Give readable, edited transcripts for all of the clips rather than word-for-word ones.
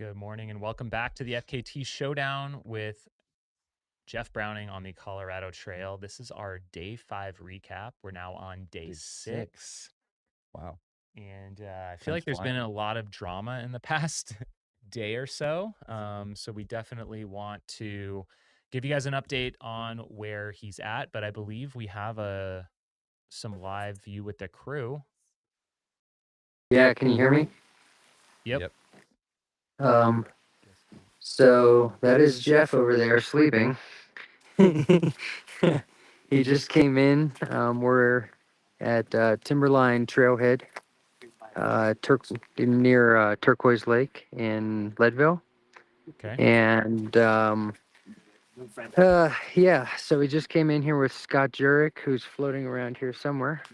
Good morning and welcome back to the FKT Showdown with Jeff Browning on the Colorado Trail. This is our day 5 recap. We're now on day 6. Wow. And I feel like there's been a lot of drama in the past day or so. So we definitely want to give you guys an update on where he's at. But I believe we have some live view with the crew. Yeah, can you hear me? Yep. So that is Jeff over there sleeping. He just came in. We're at Timberline Trailhead, near Turquoise Lake in Leadville. Okay. And yeah, so we just came in here with Scott Jurek, who's floating around here somewhere.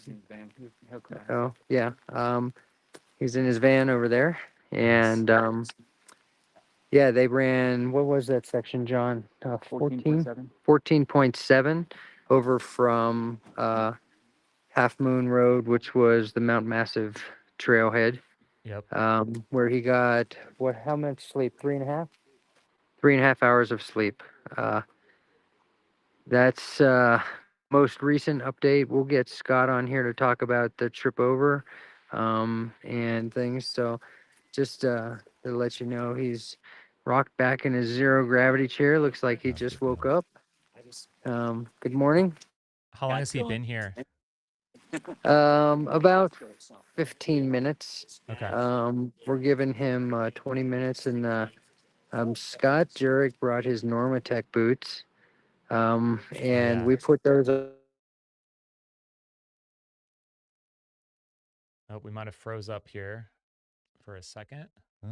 Oh, yeah. He's in his van over there. And yeah, they ran, what was that section, John? 14.7 over from Half Moon Road, which was the Mount Massive trailhead. Yep. Where he got, how much sleep? 3.5? 3.5 hours of sleep. That's most recent update. We'll get Scott on here to talk about the trip over and things. So just to let you know, he's rocked back in his zero gravity chair. Looks like he just woke up. Good morning. How long has he been here? About 15 minutes. Okay. We're giving him 20 minutes, and Scott Jurek brought his Normatec boots. And we put those. Oh, we might have froze up here for a second. We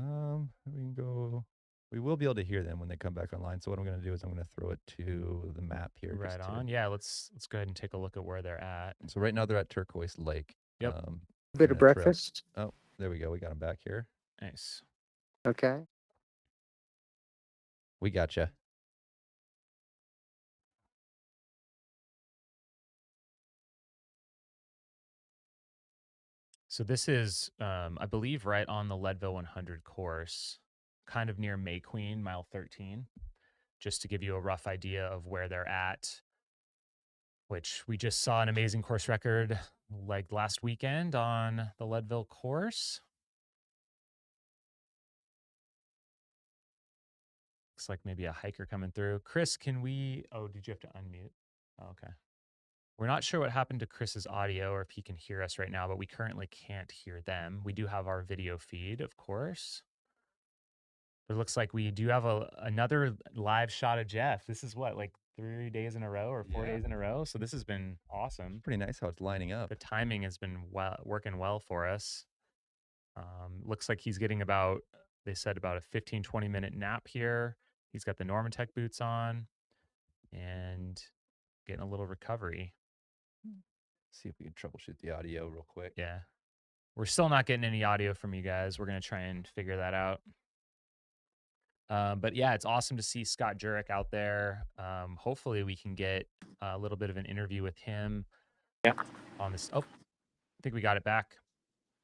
can go. We will be able to hear them when they come back online. So what I'm going to do is I'm going to throw it to the map here. Right on. Yeah, let's go ahead and take a look at where they're at. So right now they're at Turquoise Lake. Yep. A bit of breakfast. Oh, there we go. We got them back here. Nice. Okay. We got you. So this is, I believe, right on the Leadville 100 course, kind of near May Queen, mile 13, just to give you a rough idea of where they're at, which we just saw an amazing course record like last weekend on the Leadville course. Looks like maybe a hiker coming through. Chris, did you have to unmute? Oh, okay. We're not sure what happened to Chris's audio or if he can hear us right now, but we currently can't hear them. We do have our video feed, of course. But it looks like we do have another live shot of Jeff. This is what, like 3 days in a row or 4 days in a row? So this has been awesome. Pretty nice how it's lining up. The timing has been working well for us. Looks like he's getting they said about a 15, 20-minute nap here. He's got the Normatec boots on and getting a little recovery. See if we can troubleshoot the audio real quick. Yeah. We're still not getting any audio from you guys. We're going to try and figure that out. But yeah, it's awesome to see Scott Jurek out there. Hopefully we can get a little bit of an interview with him. Yeah. On this. Oh, I think we got it back.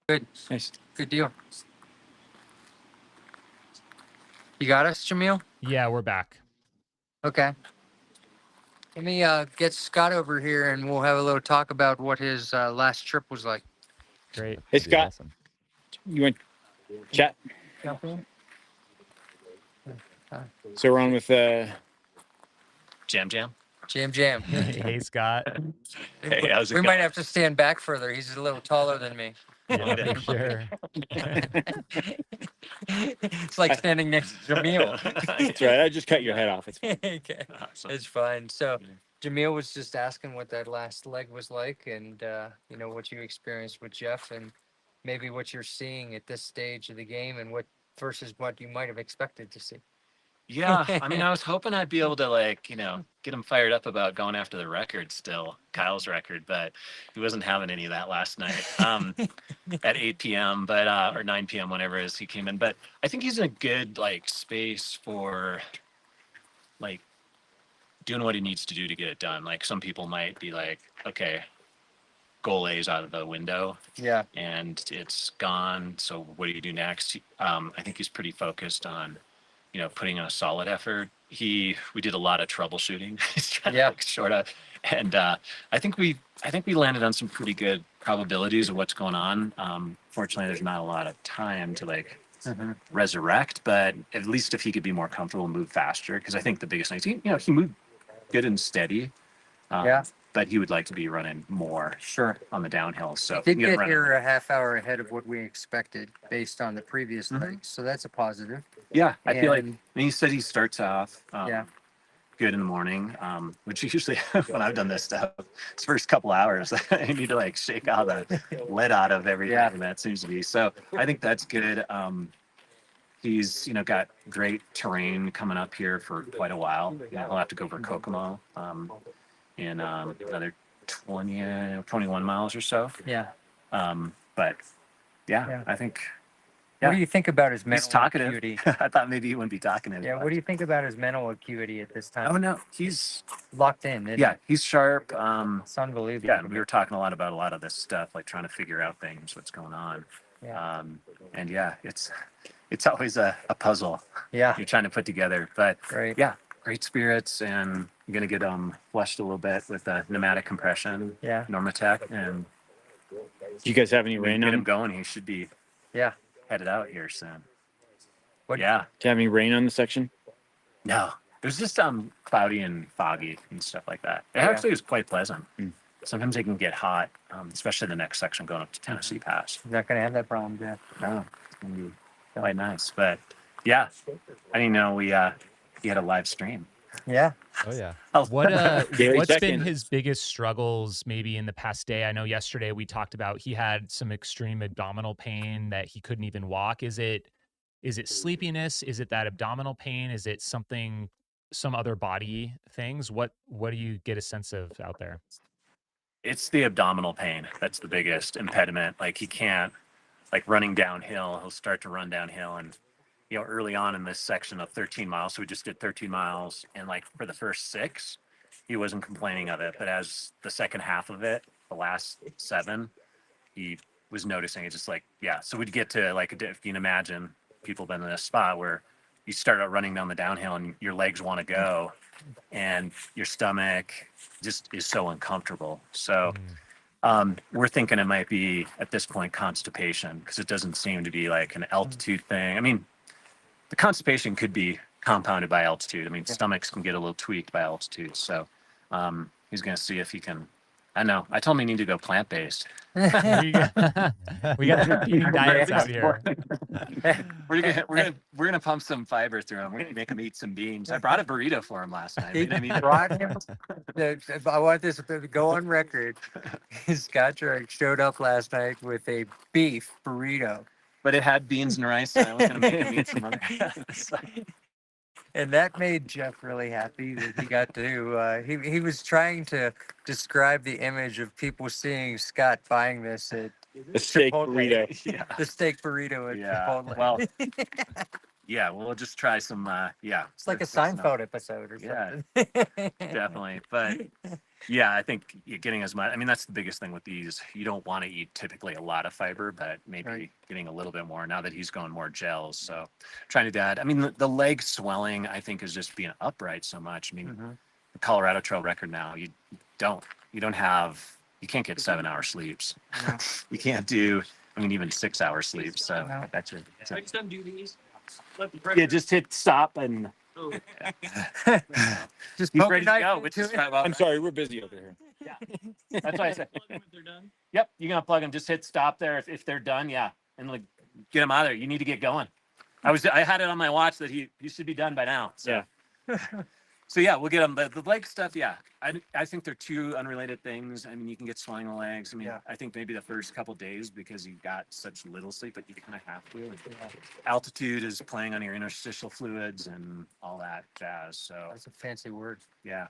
Good. Nice. Good deal. You got us, Jamil? Yeah, we're back. Okay. Let me get Scott over here, and we'll have a little talk about what his last trip was like. Great. Hey, Scott. Awesome. You want chat? So we're on with Jam. Jam. Hey, Scott. Hey, how's it We going? might have to stand back further. He's a little taller than me. Yeah, for sure. It's like standing next to Jamil. That's right. I just cut your head off. It's fine. Okay. Awesome. It's fine. So Jamil was just asking what that last leg was like, and what you experienced with Jeff, and maybe what you're seeing at this stage of the game, and what versus what you might have expected to see. Yeah, I mean, I was hoping I'd be able to get him fired up about going after the record still, Kyle's record, but he wasn't having any of that last night at 8 p.m. Or 9 p.m. whenever it is he came in. But I think he's in a good space for doing what he needs to do to get it done. Like some people might be like, okay, goal A's out of the window Yeah. and it's gone. So what do you do next? I think he's pretty focused on, putting in a solid effort. We did a lot of troubleshooting. He's trying to like sort of, and I think we landed on some pretty good probabilities of what's going on. Fortunately, there's not a lot of time to like resurrect, but at least if he could be more comfortable and move faster, because I think the biggest thing is he moved good and steady. But he would like to be running more on the downhill. So Did get here a half hour ahead of what we expected based on the previous legs, so that's a positive. Yeah, I feel like, and he said he starts off good in the morning, which usually when I've done this stuff, it's first couple hours, I need to like shake all the lead out of everything. That seems to be. So I think that's good. He's, got great terrain coming up here for quite a while. He'll have to go over Kokomo in another 21 miles or so. But I think. What do you think about his mental He's talkative. acuity? I thought maybe he wouldn't be talkative. Yeah, what do you think about his mental acuity at this time? Oh no, he's Locked in. he's sharp. It's unbelievable. Yeah, we were talking a lot about a lot of this stuff, like trying to figure out things, what's going on. And it's always a puzzle. You're trying to put together, but great spirits, and you're gonna get flushed a little bit with pneumatic compression. Normatec, and Do you guys have any rain get on him him? going. He should be headed out here soon. What- Yeah. Do you have any rain on the section? No, there's just cloudy and foggy and stuff like that. It actually is quite pleasant. Sometimes it can get hot, especially the next section going up to Tennessee Pass. You're not gonna have that problem, Jeff. No, it's gonna be quite nice. But yeah, I didn't know we had a live stream. Yeah. Oh yeah. What's been his biggest struggles maybe in the past day? I know yesterday we talked about he had some extreme abdominal pain that he couldn't even walk. Is it sleepiness? Is it that abdominal pain? Is it some other body things? What do you get a sense of out there? It's the abdominal pain that's the biggest impediment. Like he can't, like running downhill, he'll start to run downhill, and early on in this section of 13 miles, so we just did 13 miles, and like for the first 6, he wasn't complaining of it, but as the second half of it, the last 7, he was noticing it. Just like, so we'd get to like, if you can imagine, people been in this spot where you start out running down the downhill and your legs want to go and your stomach just is so uncomfortable. So we're thinking it might be at this point constipation, because it doesn't seem to be like an altitude thing. I mean, the constipation could be compounded by altitude. I mean, stomachs can get a little tweaked by altitude. So he's going to see if he can. I know. I told him he needed to go plant-based. There you go. We got competing diets out here. We're gonna pump some fiber through him. We're gonna make him eat some beans. I brought a burrito for him last night. He brought him. I want this to go on record. Scott Drake showed up last night with a beef burrito. But it had beans and rice, and I was gonna make him eat some other. And that made Jeff really happy that he got to. He was trying to describe the image of people seeing Scott buying this at The steak Chipotle. burrito. The steak burrito at Chipotle. Well, we'll just try some. It's like a Seinfeld episode or something. Definitely. But I think getting as much. I mean, that's the biggest thing with these. You don't want to eat typically a lot of fiber, but maybe getting a little bit more now that he's going more gels. So trying to do that. I mean, the leg swelling, I think, is just being upright so much. I mean, the Colorado Trail record now, you can't get 7-hour sleeps. No. You can't do, even 6-hour sleeps. So that's it. So, Next time, do these. just hit stop and Just he's poke a ready to knife go. into Which is it. I'm sorry, we're busy over here. That's why I said. Plug them if they're done. Yep, you're gonna plug them. Just hit stop there if they're done. And like get them out of there. You need to get going. I had it on my watch that he should be done by now. So. So we'll get them. The leg stuff, I think they're two unrelated things. I mean, you can get swelling in the legs. I mean, I think maybe the first couple days because you got such little sleep, but you kind of have to. Altitude is playing on your interstitial fluids and all that jazz. So That's a fancy word. yeah,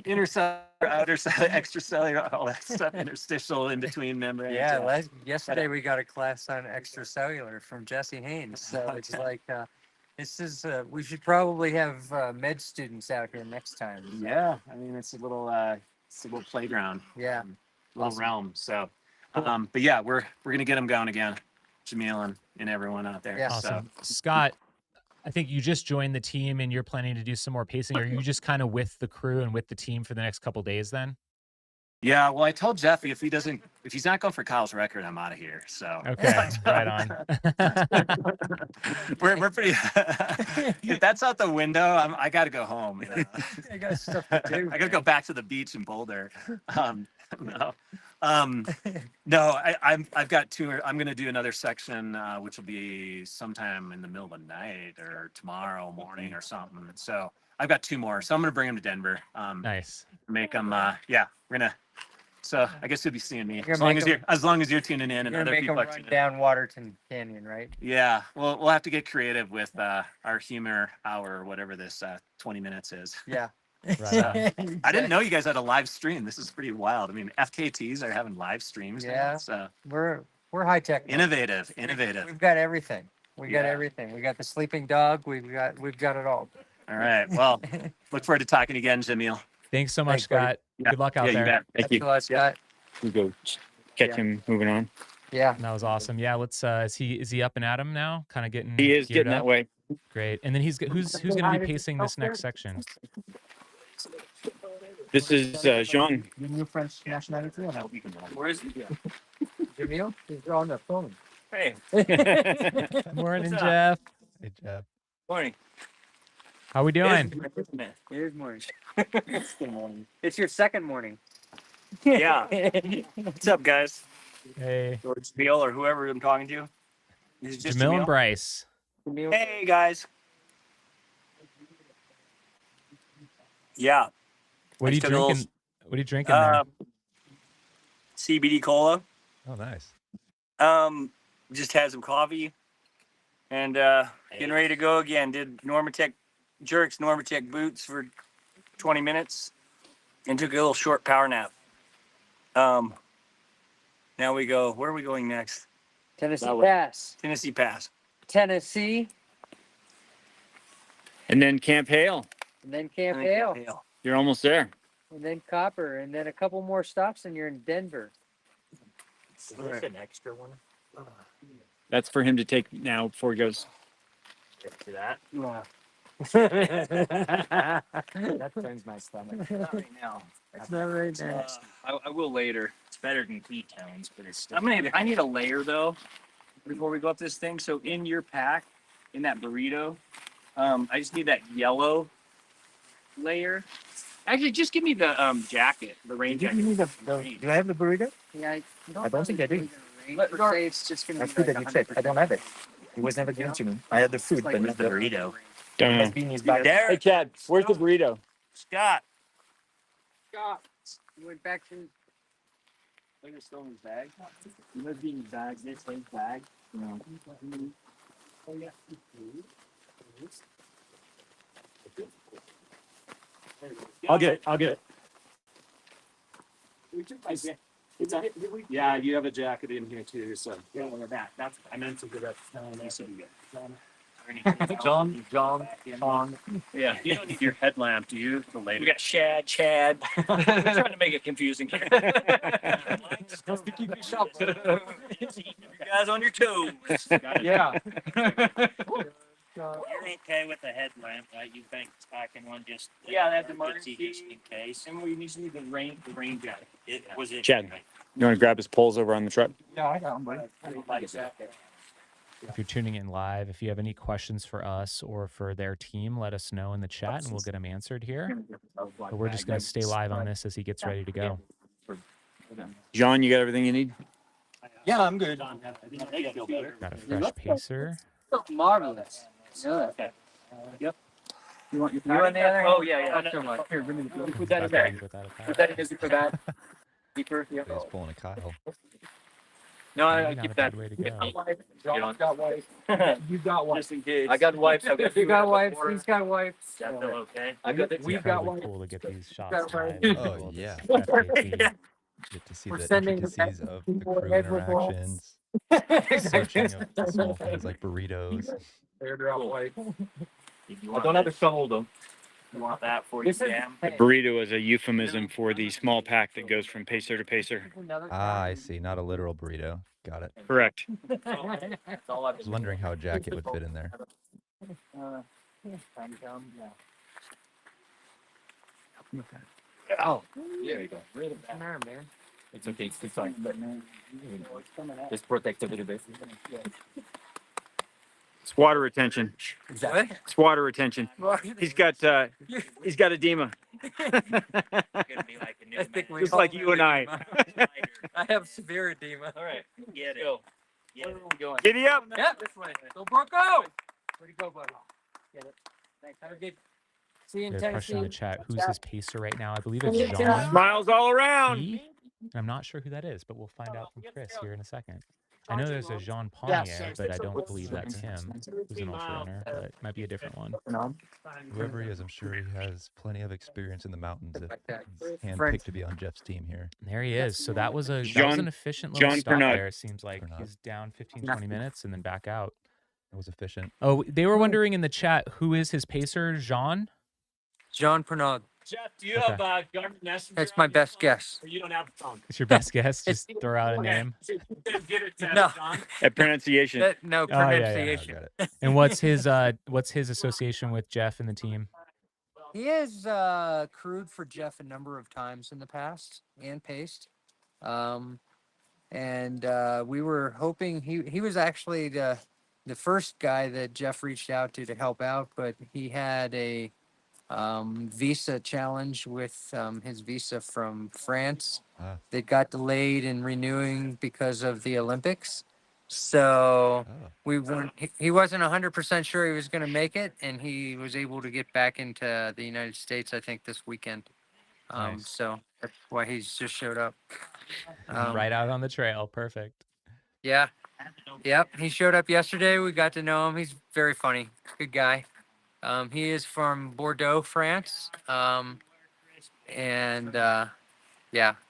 intercellular, outer cellular, extracellular, all that stuff, interstitial, in between membranes. Yesterday we got a class on extracellular from Jesse Haynes. So it's like, this is, we should probably have med students out here next time. Yeah, I mean, it's a little it's a little playground, Yeah. little Awesome. realm. So, but yeah, we're gonna get them going again, Jamil and everyone out there. Yeah. Awesome. Scott, I think you just joined the team and you're planning to do some more pacing. Are you just kind of with the crew and with the team for the next couple days then? Yeah, well, I told Jeff if he's not going for Kyle's record, I'm out of here. So Okay, right on. we're pretty. If that's out the window, I got to go home. You know? I got stuff to do. I got to go back to the beach in Boulder. No, no, I've got two. I'm going to do another section, which will be sometime in the middle of the night or tomorrow morning or something. So I've got two more. So I'm going to bring them to Denver. Nice. Make them. Yeah, we're gonna. So I guess you'll be seeing me You're as gonna long make as you're tuning in You're and gonna other make people them are run tuning in. down Waterton Canyon, right? Yeah, we'll have to get creative with our humor hour or whatever this 20 minutes is. Yeah. Right on. I didn't know you guys had a live stream. This is pretty wild. I mean, FKTs are having live streams. Yeah. Now, so We're high tech. now. innovative. We've got everything. We got Yeah. everything. We got the sleeping dog. We've got it all. All right. Well, look forward to talking again, Jamil. Thanks so much, Thanks, buddy. Scott. Yeah. Good luck out Yeah, you there. bet. Thank Thanks you. a lot, Scott. We go catch Yeah. him moving on. Yeah. That was awesome. Yeah, let's is he up and at 'em now? Kind of getting He is geared getting that up? way. Great. And then who's going to be pacing this next section? This is Jean. The new French nationality. Or no? Where is he? Jamil, he's on the phone. Hey. Morning, Jeff. Hey, Jeff. Morning. How we doing? It is morning. It's your second morning. Yeah. What's up, guys? Hey, Or Jamil or whoever I'm talking to. This is just Jamil and Jamil. Bryce. Jamil, Hey, guys. Yeah. What are you just took a little, drinking? What are you drinking there? CBD cola. Oh, nice. Just had some coffee and getting ready to go again. Did Normatec boots for 20 minutes and took a little short power nap. Now we go. Where are we going next? Tennessee That way. Pass. Tennessee Pass. Tennessee, And then Camp Hale. and then Camp And then Hale, Hale. You're almost there. and then Copper, and then a couple more stops, and you're in Denver. Is this an extra one? That's for him to take now before he goes. To that? That turns my stomach. Not right now. It's not right now. I will later. It's better than ketones, but it's still. I need a layer though before we go up this thing. So in your pack, in that burrito, I just need that yellow layer. Actually, just give me the jacket, the rain jacket. Do I have the burrito? Yeah, I don't think I do. Let's say it's just gonna be like 100%. I don't have it. It was never given to me. I had the food, but not the burrito. Don't know. Hey, Chad, where's the burrito? Scott. Scott, you went back to. Look at Stone's bag. He must be in his bag. This his bag. No. I'll get it. Yeah, you have a jacket in here too, so. Yeah, that. That's. I meant to do that. John. Yeah. You don't need your headlamp, do you? For We later. got Chad. We're trying to make it confusing here. Just to keep you sharp. You guys on your toes. Yeah. You're okay with the headlamp, right? You think packing one just Yeah, that's emergency emergency. just in case. And we just need the rain jacket. It was it. Chad. You want to grab his poles over on the truck? Yeah, I got them, buddy. If you're tuning in live, if you have any questions for us or for their team, let us know in the chat and we'll get them answered here. But we're just going to stay live on this as he gets ready to go. John, you got everything you need? Yeah, I'm good. Got a fresh pacer. Marvelous. Yeah. You want your You on the other hand? Oh, yeah. Not so much. Here, give me the. Put Got that in that there. without a pack. Put that in for that. Deeper. Yeah. He's pulling a Kyle. No, I Maybe not keep a that. bad way to go. John's got wipes. You got one. Just in case. I got wipes. You got wipes. He's got wipes. Is that still okay? I got the. It's We've got incredibly one. cool to get these shots got live. one. Oh, yeah. FKT. Get to see We're the sending the intricacies of the people crew ahead with walls. interactions, searching of the small things like burritos. Airdrop wipe. If you I want don't have a this. shovel though. You want that for your jam? The burrito is a euphemism for the small pack that goes from pacer to pacer. Ah, I see. Not a literal burrito. Got it. Correct. I was wondering how a jacket would fit in there. Oh, there you go. Man. It's okay. It's fine. Just protect a little bit. It's water retention. Exactly. It's water retention. He's got edema. Just like you and I. I have severe edema. All right. Get it. Get it. Where are we going? Giddy up. Yep. This way. Go Bronco! Where'd you go, buddy? Get it. Thanks. Have a good. See you in We have a question in the Tennessee. chat. Who's his pacer right now? I believe it's Jean. Smiles all around. P? I'm not sure who that is, but we'll find out from Chris here in a second. I know there's a Jean Ponnier, but I don't believe that's him. Who's an ultra runner, but it might be a different one. Whoever he is, I'm sure he has plenty of experience in the mountains. If he's handpicked to be on Jeff's team here. And there he is. So that was an efficient little John stop Pernod. there. It seems like he's down 15, 20 minutes and then back out. It was efficient. Oh, they were wondering in the chat, who is his pacer? Jean? John Pernod. Jeff, do you Okay. have Garmin Messenger? That's my best guess. Or you don't have a phone? It's your best guess. Just throw out a name. So you can get it to No. John. At pronunciation. No Oh, yeah, yeah. pronunciation. I got it. And what's his association with Jeff and the team? He has crewed for Jeff a number of times in the past and paced. And we were hoping he was actually the first guy that Jeff reached out to help out, but he had a visa challenge with his visa from France Ah. that got delayed in renewing because of the Olympics. So Oh. we weren't. He wasn't 100% sure he was going to make it, and he was able to get back into the United States, I think, this weekend. Nice. So that's why he's just showed up. Right out on the trail. Perfect. Yeah. Yep. He showed up yesterday. We got to know him. He's very funny. Good guy. He is from Bordeaux, France. Yeah.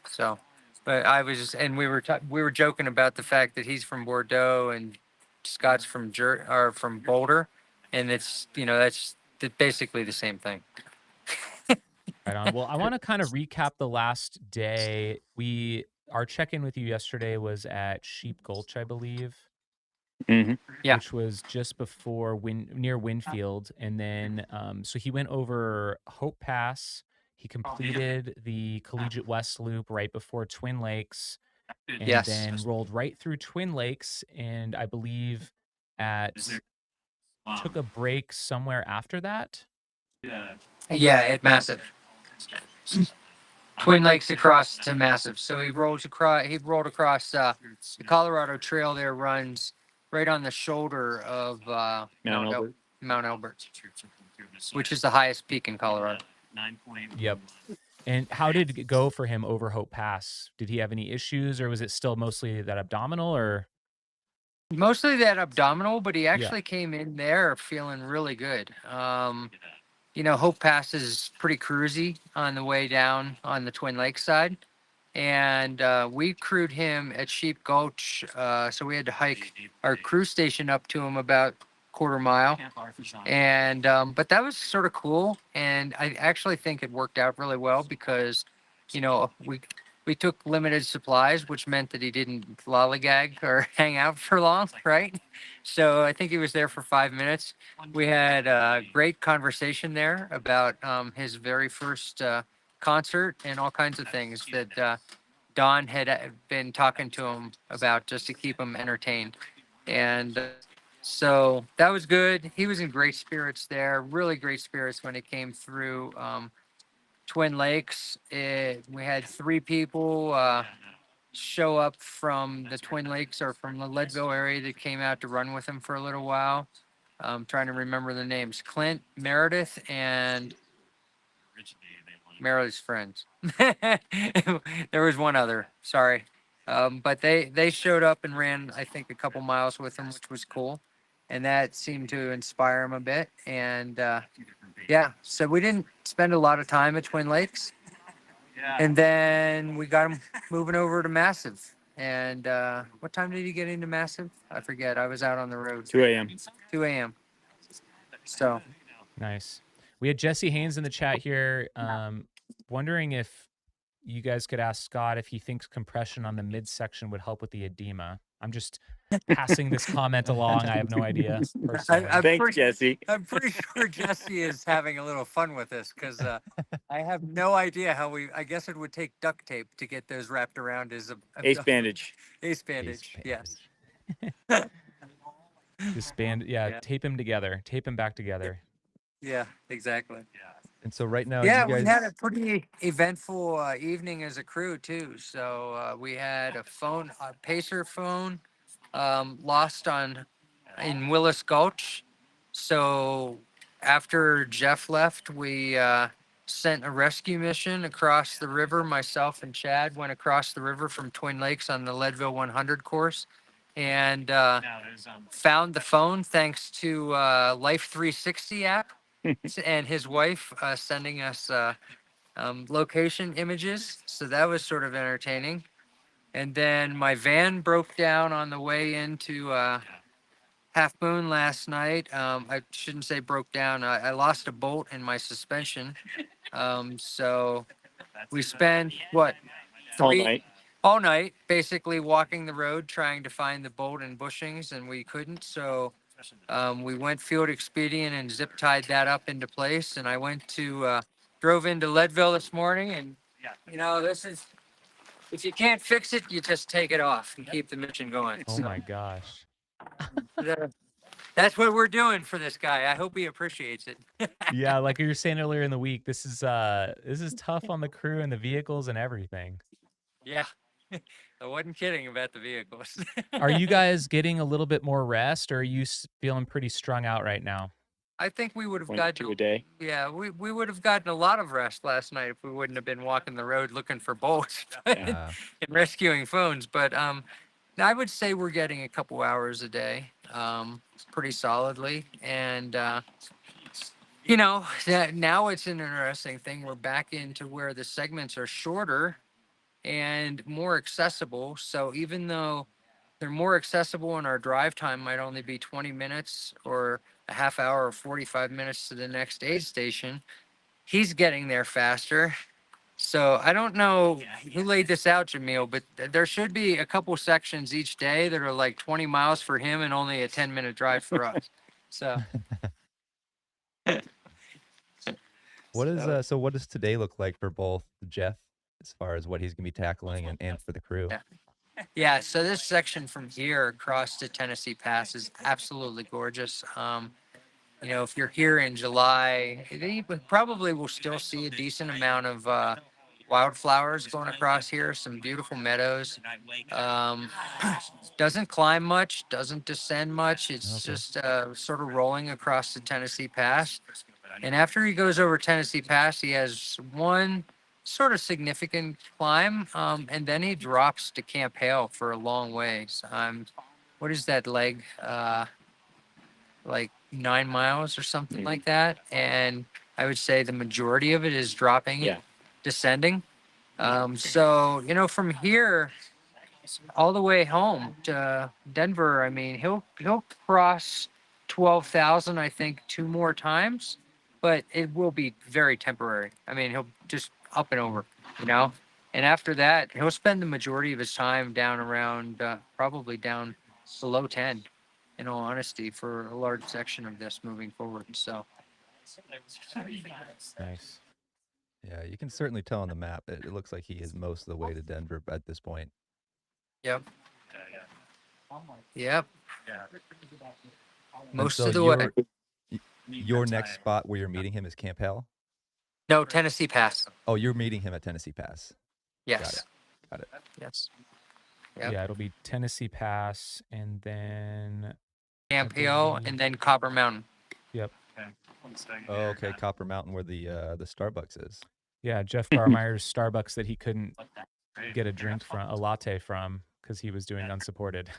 So, but I was just, and we were joking about the fact that he's from Bordeaux and Scott's from from Boulder, and it's that's basically the same thing. Right on. Well, I want to kind of recap the last day. Our check-in with you yesterday was at Sheep Gulch, I believe. Mhm. Yeah. Which was just before near Winfield. And then so he went over Hope Pass. He completed the Collegiate West Loop right before Twin Lakes. And Yes. then rolled right through Twin Lakes, and I believe took a break somewhere after that. Yeah, at Massive. Twin Lakes across to Massive. So he rolled across the Colorado Trail. There runs right on the shoulder of Mount Elbert, which is the highest peak in Colorado. Yep. And how did it go for him over Hope Pass? Did he have any issues, or was it still mostly that abdominal, or? Mostly that abdominal, but he actually came in there feeling really good. Hope Pass is pretty cruisy on the way down on the Twin Lakes side. And we crewed him at Sheep Gulch. So we had to hike our crew station up to him about quarter mile. And but that was sort of cool. And I actually think it worked out really well because, we took limited supplies, which meant that he didn't lollygag or hang out for long, right? So I think he was there for 5 minutes. We had a great conversation there about his very first concert and all kinds of things that Don had been talking to him about just to keep him entertained. And so that was good. He was in great spirits there, really great spirits when it came through Twin Lakes. We had 3 people show up from the Twin Lakes or from the Leadville area that came out to run with him for a little while. I'm trying to remember the names. Clint, Meredith, and Meredith's friends. There was one other, sorry. But they showed up and ran, I think, a couple miles with him, which was cool. And that seemed to inspire him a bit. And so we didn't spend a lot of time at Twin Lakes. And then we got him moving over to Massive. And what time did he get into Massive? I forget. I was out on the road. 2 a.m. 2 a.m. So Nice. We had Jesse Haynes in the chat here, wondering if you guys could ask Scott if he thinks compression on the midsection would help with the edema. I'm just passing this comment along. I have no idea personally. Thanks, Jesse. I'm pretty sure Jesse is having a little fun with this because I have no idea how I guess it would take duct tape to get those wrapped around his Ace bandage. ace bandage. Yes. Yeah, tape him together. Tape him back together. Yeah, exactly. And so right now, Yeah, you we guys, had a pretty eventful evening as a crew too. So we had a Pacer phone, lost in Willis Gulch. So after Jeff left, we sent a rescue mission across the river. Myself and Chad went across the river from Twin Lakes on the Leadville 100 course, and found the phone thanks to Life 360 app and his wife sending us location images. So that was sort of entertaining. And then my van broke down on the way into Half Moon last night. I shouldn't say broke down. I lost a bolt in my suspension. So we spent All three night. all night basically walking the road trying to find the bolt and bushings, and we couldn't. So we went field expedient and zip tied that up into place. And I drove into Leadville this morning, and this is, if you can't fix it, you just take it off and keep the mission going. Oh So my gosh. that's what we're doing for this guy. I hope he appreciates it. Yeah, like you were saying earlier in the week, this is tough on the crew and the vehicles and everything. Yeah. I wasn't kidding about the vehicles. Are you guys getting a little bit more rest, or are you feeling pretty strung out right now? I think we would have Went gotten to a day. Yeah, we would have gotten a lot of rest last night if we wouldn't have been walking the road looking for bolts and rescuing phones. But I would say we're getting a couple hours a day, pretty solidly. And now it's an interesting thing. We're back into where the segments are shorter and more accessible. So even though they're more accessible and our drive time might only be 20 minutes or a half hour or 45 minutes to the next aid station, he's getting there faster. So I don't know who laid this out, Jamil, but there should be a couple sections each day that are like 20 miles for him and only a 10-minute drive for us. So what does today look like for both Jeff as far as what he's gonna be tackling and for the crew? Yeah, so this section from here across to Tennessee Pass is absolutely gorgeous. If you're here in July, you probably will still see a decent amount of wildflowers going across here, some beautiful meadows. Doesn't climb much, doesn't descend much. It's just sort of rolling across the Tennessee Pass. And after he goes over Tennessee Pass, he has one sort of significant climb, and then he drops to Camp Hale for a long ways. What is that leg? Like 9 miles or something like that. And I would say the majority of it is dropping, descending. So from here all the way home to Denver, I mean, he'll cross 12,000, I think, 2 more times, but it will be very temporary. I mean, he'll just up and over, and after that, he'll spend the majority of his time down around, probably down below 10, in all honesty, for a large section of this moving forward. So Nice. Yeah, you can certainly tell on the map that it looks like he is most of the way to Denver at this point. Yep. Most so of the way. Your next spot where you're meeting him is Camp Hale? No, Tennessee Pass. Oh, you're meeting him at Tennessee Pass. Yes. Got it. Yes. Yep. Yeah, it'll be Tennessee Pass and then Camp Hill and then Copper Mountain. Yep. Oh, okay. Copper Mountain, where the Starbucks is. Yeah, Jeff Garmire's Starbucks that he couldn't get a latte from because he was doing unsupported.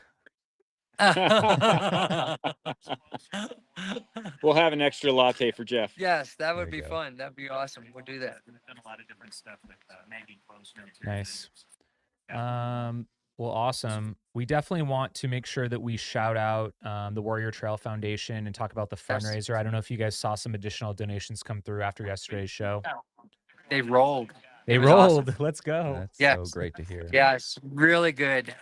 We'll have an extra latte for Jeff. Yes, that would There be you go. fun. That'd be awesome. We'll do that. We've done a lot of different stuff with Maggie close. Nice. Well, awesome. We definitely want to make sure that we shout out the Warrior Trail Foundation and talk about the Yes. fundraiser. I don't know if you guys saw some additional donations come through after yesterday's show. They rolled. They It was awesome. rolled. Let's go. That's Yes. so great to hear. Yes, really good.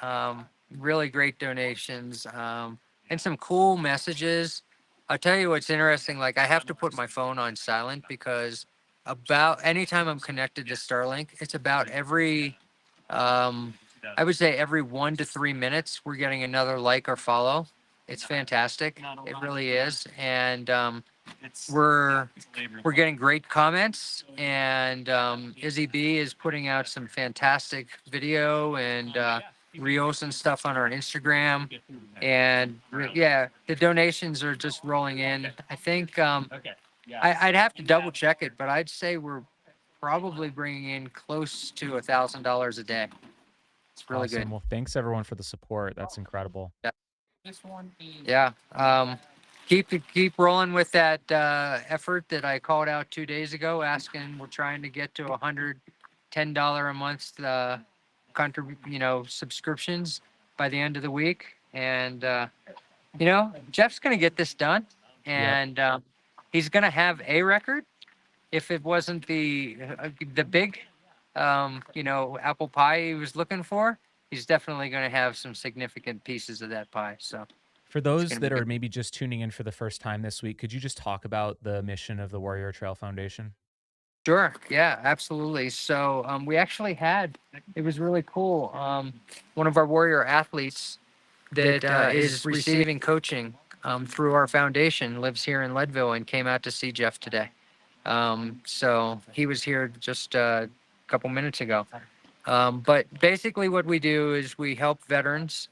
Really great donations. And some cool messages. I'll tell you what's interesting. Like I have to put my phone on silent because about anytime I'm connected to Starlink, it's about every I would say every 1 to 3 minutes we're getting another like or follow. It's fantastic. It really is. And we're getting great comments, and Izzy B is putting out some fantastic video and reels and stuff on our Instagram. And yeah, the donations are just rolling in. I think I'd have to double check it, but I'd say we're probably bringing in close to $1,000 a day. It's really Awesome. good. Well, thanks everyone for the support. That's incredible. Yeah. Keep rolling with that effort that I called out 2 days ago, asking we're trying to get to $110 a month subscriptions by the end of the week. And Jeff's gonna get this done, and he's gonna have a record. If it wasn't the big apple pie he was looking for, he's definitely gonna have some significant pieces of that pie. So For it's those gonna be that are good. maybe just tuning in for the first time this week, could you just talk about the mission of the Warrior Trail Foundation? Sure. Yeah, absolutely. So we actually it was really cool. One of our warrior athletes that is receiving coaching through our foundation lives here in Leadville and came out to see Jeff today. So he was here just a couple minutes ago. But basically, what we do is we help veterans,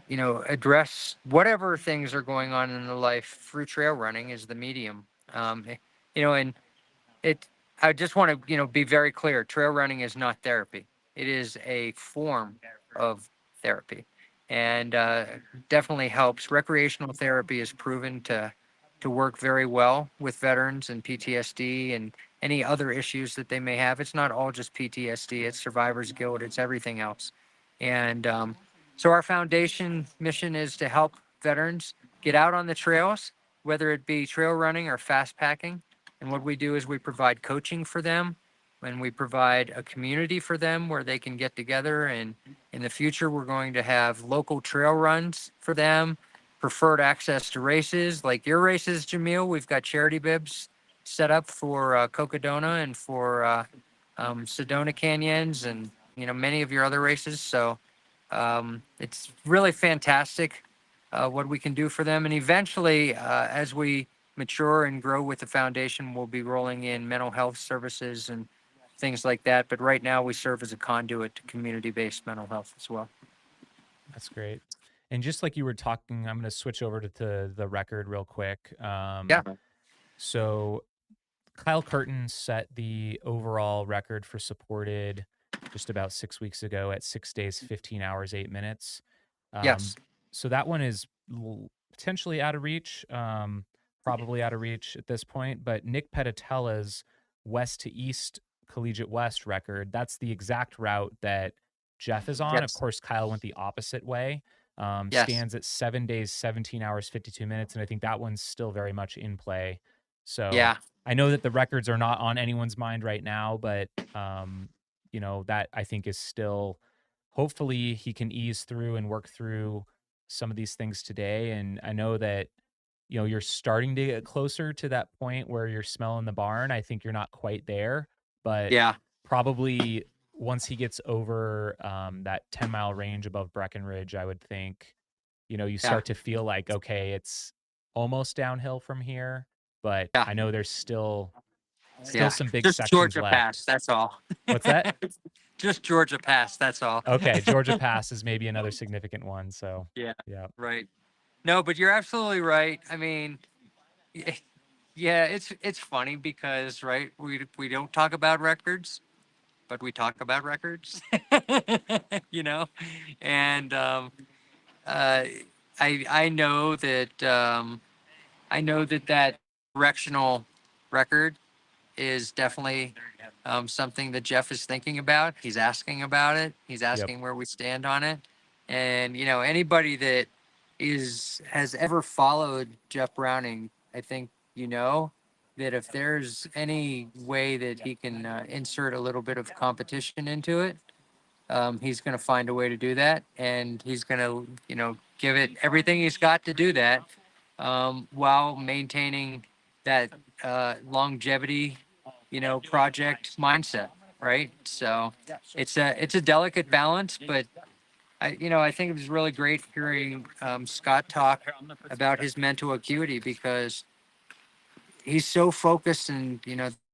address whatever things are going on in their life through trail running is the medium. And it I just want to be very clear. Trail running is not therapy. It is a form of therapy, and definitely helps. Recreational therapy is proven to work very well with veterans and PTSD and any other issues that they may have. It's not all just PTSD. It's survivor's guilt. It's everything else. And so our foundation mission is to help veterans get out on the trails, whether it be trail running or fast packing. And what we do is we provide coaching for them, and we provide a community for them where they can get together. And in the future, we're going to have local trail runs for them, preferred access to races like your races, Jamil. We've got charity bibs set up for Cocodona and for Sedona Canyons and many of your other races. So it's really fantastic what we can do for them. And eventually, as we mature and grow with the foundation, we'll be rolling in mental health services and things like that. But right now, we serve as a conduit to community-based mental health as well. That's great. And just like you were talking, I'm going to switch over to the record real quick. Yeah. So Kyle Curtin set the overall record for supported just about 6 weeks ago at 6 days, 15 hours, 8 minutes. Yes. So that one is potentially out of reach, probably out of reach at this point. But Nick Petitella's west to east Collegiate West record, that's the exact route that Jeff is on. Of Yes. course, Kyle went the opposite way. Yes. Stands at 7 days, 17 hours, 52 minutes. And I think that one's still very much in play. So Yeah. I know that the records are not on anyone's mind right now, but that I think is still, hopefully he can ease through and work through some of these things today. And I know that, you're starting to get closer to that point where you're smelling the barn. I think you're not quite there, but Yeah. probably once he gets over that 10-mile range above Breckenridge, I would think, you start to feel like, okay, it's almost downhill from here, but Yeah. I know there's still Yeah. some big Just sections Georgia left. Pass. That's all. What's that? Just Georgia Pass. That's all. Okay, Georgia Pass is maybe another significant one. So Yeah. yeah, Right. No, but you're absolutely right. I mean, yeah, it's funny because right, we don't talk about records, but we talk about records. you know, and uh, I know that that directional record is definitely something that Jeff is thinking about. He's asking about it. He's asking where we stand on it. And you know, anybody that has ever followed Jeff Browning, I think you know that if there's any way that he can insert a little bit of competition into it, he's going to find a way to do that, and he's going to, you know, give it everything he's got to do that, while maintaining that longevity, you know, project mindset, right? So it's a delicate balance, but I think it was really great hearing Scott talk about his mental acuity because he's so focused and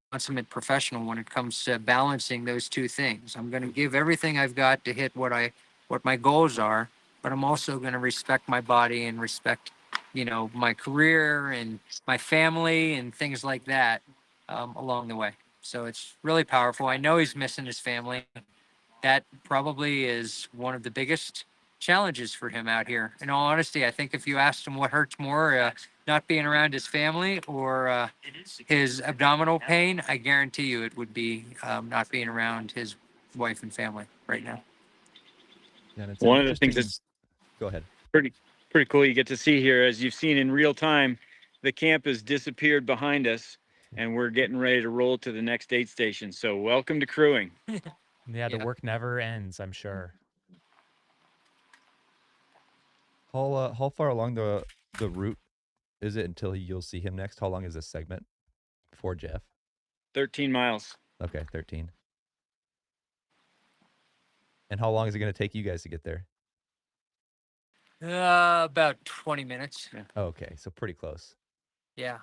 consummate professional when it comes to balancing those two things. I'm going to give everything I've got to hit what my goals are, but I'm also going to respect my body and respect my career and my family and things like that along the way. So it's really powerful. I know he's missing his family. That probably is one of the biggest challenges for him out here. In all honesty, I think if you asked him what hurts more, not being around his family or his abdominal pain, I guarantee you it would be not being around his wife and family right now. Yeah, and it's One of the things interesting. that's Go ahead. pretty cool you get to see here, as you've seen in real time, the camp has disappeared behind us, and we're getting ready to roll to the next aid station. So welcome to crewing. Yeah, the work never ends, I'm sure. How far along the route is it until you'll see him next? How long is this segment for Jeff? 13 miles. Okay, 13. And how long is it going to take you guys to get there? About 20 minutes. Okay, so pretty close. Yeah.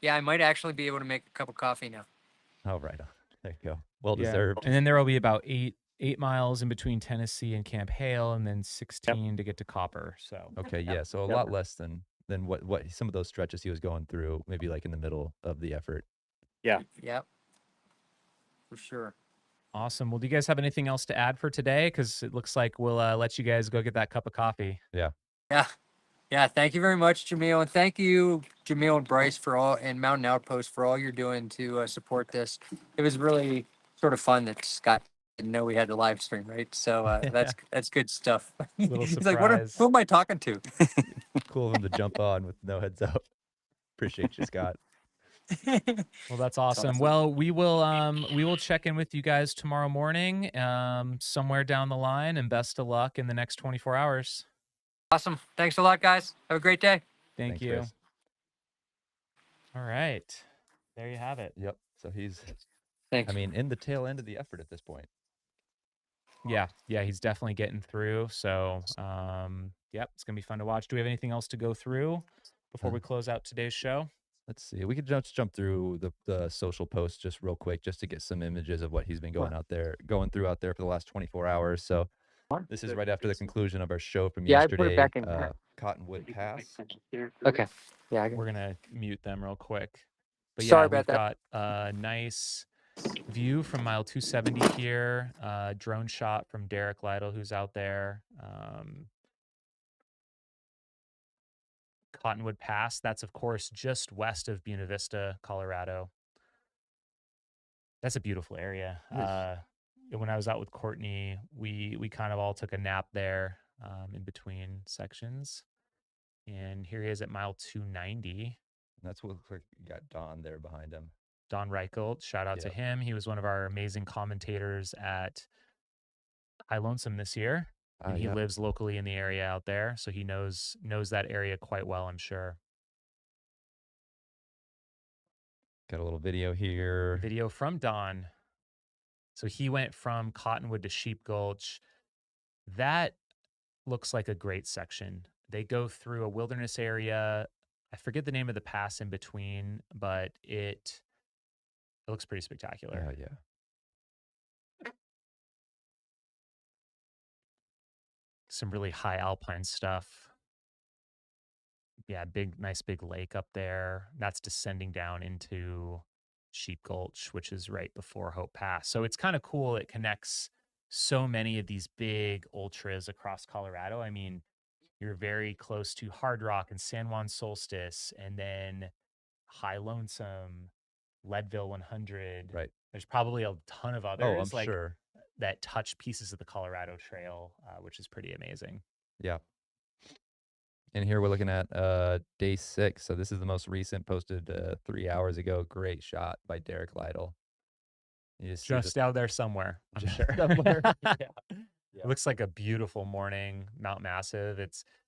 Yeah, I might actually be able to make a cup of coffee now. Oh, right on. There you go. Well Yeah. deserved. And then there will be about eight miles in between Tennessee and Camp Hale, and then 16 to get to Copper. So Okay, yeah. So a lot less than what some of those stretches he was going through, maybe like in the middle of the effort. Yeah. Yep. For sure. awesome. Well, do you guys have anything else to add for today? Because it looks like we'll let you guys go get that cup of coffee. Yeah. Yeah. Thank you very much, Jamil. And thank you, Jamil and Bryce, and Mountain Outpost for all you're doing to support this. It was really sort of fun that Scott didn't know we had the live stream, right? So that's good stuff. Little He's like, surprise. who am I talking to? Cool of him to jump on with no heads up. Appreciate you, Scott. Well, that's awesome. Well, we will check in with you guys tomorrow morning, somewhere down the line, and best of luck in the next 24 hours. Awesome. Thanks a lot, guys. Have a great day. Thank Thanks, you. Chris. All right. There you have it. Yep. So he's, Thanks. I mean, in the tail end of the effort at this point. Yeah, he's definitely getting through. So, yep, it's gonna be fun to watch. Do we have anything else to go through before we close out today's show? Let's see. We could just jump through the social posts just real quick, just to get some images of what he's been going through out there for the last 24 hours. So this is right after the conclusion of our show from Yeah, I put it yesterday. back in here. Cottonwood Pass. Okay. Yeah. We're gonna mute them real quick. But Sorry yeah, about we've that. got a nice view from mile 270 here. Drone shot from Derek Lytle, who's out there. Cottonwood Pass. That's of course just west of Buena Vista, Colorado. That's a beautiful area. When I was out with Courtney, we kind of all took a nap there in between sections. And here he is at mile 290. And that's what looks like. You got Don there behind him. Don Reichelt, shout out to him. He was one of our amazing commentators at High Lonesome this year. And he lives locally in the area out there. So he knows that area quite well, I'm sure. Got a little video here. Video from Don. So he went from Cottonwood to Sheep Gulch. That looks like a great section. They go through a wilderness area. I forget the name of the pass in between, but it looks pretty spectacular. Oh, yeah. Some really high alpine stuff. Yeah, nice big lake up there. That's descending down into Sheep Gulch, which is right before Hope Pass. So it's kind of cool. It connects so many of these big ultras across Colorado. I mean, you're very close to Hard Rock and San Juan Solstice, and then High Lonesome, Leadville 100. Right. There's probably a ton of Oh, others I'm sure. that touch pieces of the Colorado Trail, which is pretty amazing. Yeah. And here we're looking at day 6. So this is the most recent, posted 3 hours ago. Great shot by Derek Lytle. You just see Just out there somewhere, I'm Just sure. somewhere. Yeah. It looks like a beautiful morning, Mount Massive.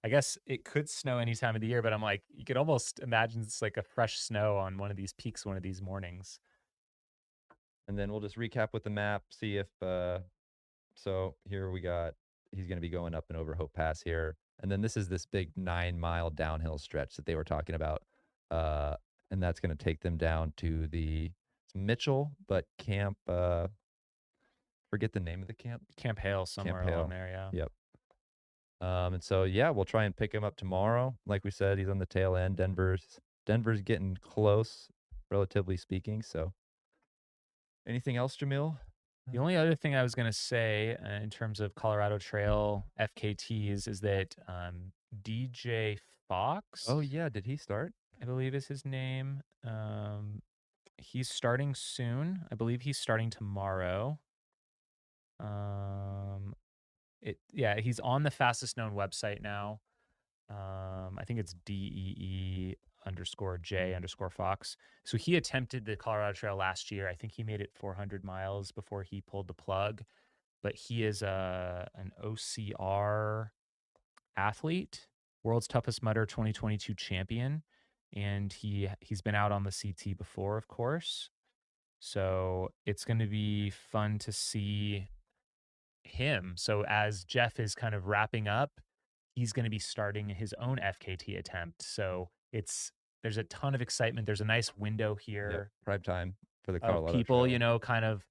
I guess it could snow any time of the year, but I'm like, you could almost imagine it's like a fresh snow on one of these peaks, one of these mornings. And then we'll just recap with the map, see if so here we got he's going to be going up and over Hope Pass here. And then this is this big 9-mile downhill stretch that they were talking about. And that's going to take them down to the Mitchell, but camp forget the name of the camp. Camp Hale, somewhere Hale. along there, yeah. Yep. And so yeah, we'll try and pick him up tomorrow. Like we said, he's on the tail end. Denver's getting close, relatively speaking. So anything else, Jamil? The only other thing I was going to say in terms of Colorado Trail FKTs is that DJ Fox, Oh yeah, did he start? I believe is his name. He's starting soon. I believe he's starting tomorrow. He's on the fastest known website now. I think it's DEE_J_Fox. So he attempted the Colorado Trail last year. I think he made it 400 miles before he pulled the plug. But he is an OCR athlete, World's Toughest Mudder 2022 champion, and he's been out on the CT before, of course. So it's going to be fun to see him. So as Jeff is kind of wrapping up, he's going to be starting his own FKT attempt. So there's a ton of excitement. There's a nice window here. Prime time for the Of Colorado people, Trail. kind of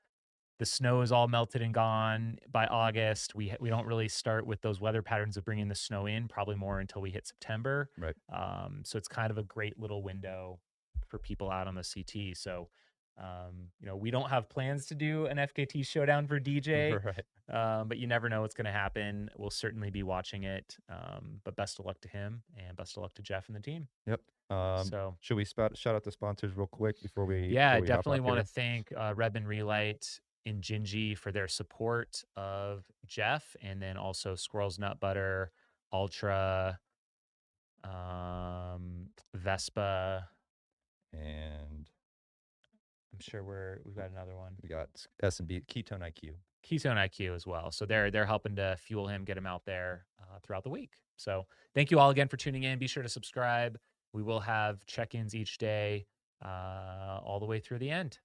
the snow is all melted and gone by August. We don't really start with those weather patterns of bringing the snow in, probably more until we hit September. Right. So it's kind of a great little window for people out on the CT. So, we don't have plans to do an FKT showdown for DJ, Right. but you never know what's going to happen. We'll certainly be watching it. But best of luck to him and best of luck to Jeff and the team. Yep. So should we shout out the sponsors real quick before we? yeah, I before we hop definitely off want to here? thank Redmond Relight in Gingy for their support of Jeff, and then also Squirrel's Nut Butter, Ultra, Vespa, And I'm sure we've got another one. we got S&B Ketone IQ. Ketone IQ as well. So they're helping to fuel him, get him out there throughout the week. So thank you all again for tuning in. Be sure to subscribe. We will have check-ins each day all the way through the end.